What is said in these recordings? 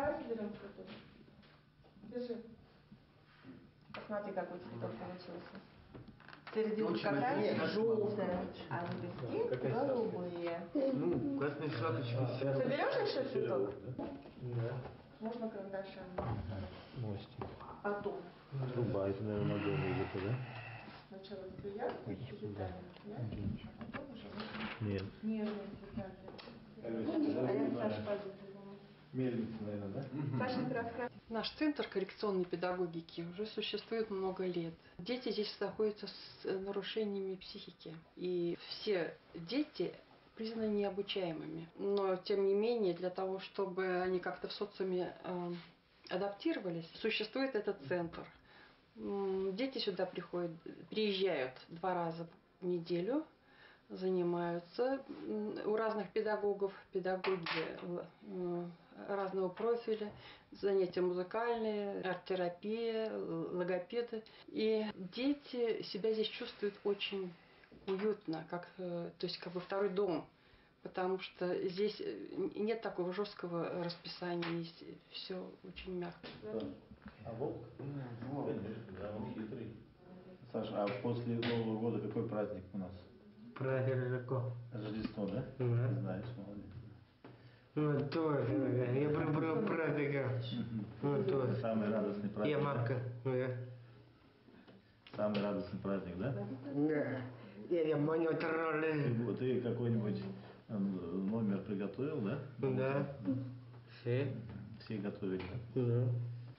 Давайте берем цветок. Держи. Посмотри, какой цветок получился. Серединка какая? Желтая, а лепестки голубые. Ну, красный шапочка. Соберешь еще цветок? Да. Можно карандашом. Мостик. Потом. Труба, это, наверное, надолго где-то, да? Сначала тебе яркие цвета, а потом уже Нет. нежные цвета. Мельница, наверное, да? Наш центр коррекционной педагогики уже существует много лет. Дети здесь находятся с нарушениями психики. И все дети признаны необучаемыми. Но, тем не менее, для того, чтобы они как-то в социуме адаптировались, существует этот центр. Дети сюда приезжают 2 раза в неделю, занимаются у разных педагогов, педагоги разного профиля, занятия музыкальные, арт-терапия, логопеды. И дети себя здесь чувствуют очень уютно, то есть как бы второй дом, потому что здесь нет такого жесткого расписания, здесь все очень мягко. А волк? Да, он хитрый. Саша, а после Нового года какой праздник у нас? Праздник Рождество, да? Да. Знаешь, молодец. Ну, тоже, я про праздника. Ну, тоже. Самый радостный праздник. Ярмарка, да. Самый радостный праздник, да? Да. Я понял, тролли. Ты какой-нибудь номер приготовил, да? Да. Все. Все готовили. Да.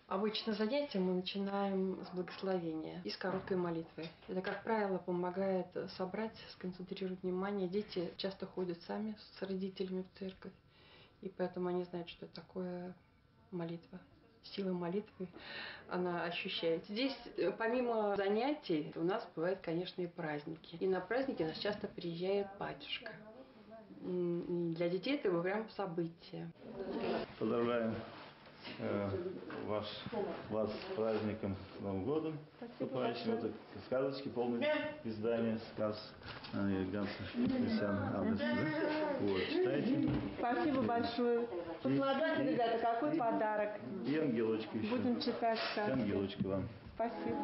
Обычно занятия мы начинаем с благословения и с короткой молитвы. Это, как правило, помогает собрать, сконцентрировать внимание. Дети часто ходят сами с родителями в церковь, и поэтому они знают, что это такое молитва. Сила молитвы, она ощущается. Здесь, помимо занятий, у нас бывают, конечно, и праздники. И на праздники нас часто приезжает батюшка. Для детей это прям событие. Поздравляем вас с праздником, с Новым годом. Наступающим. Вот сказочки, полное издание сказ Ганса Христиана Андерсена. Да? Вот, читайте. Спасибо большое. Посмотрите, ребята, какой подарок. И ангелочка еще. Будем читать сказки. И ангелочка вам. Спасибо.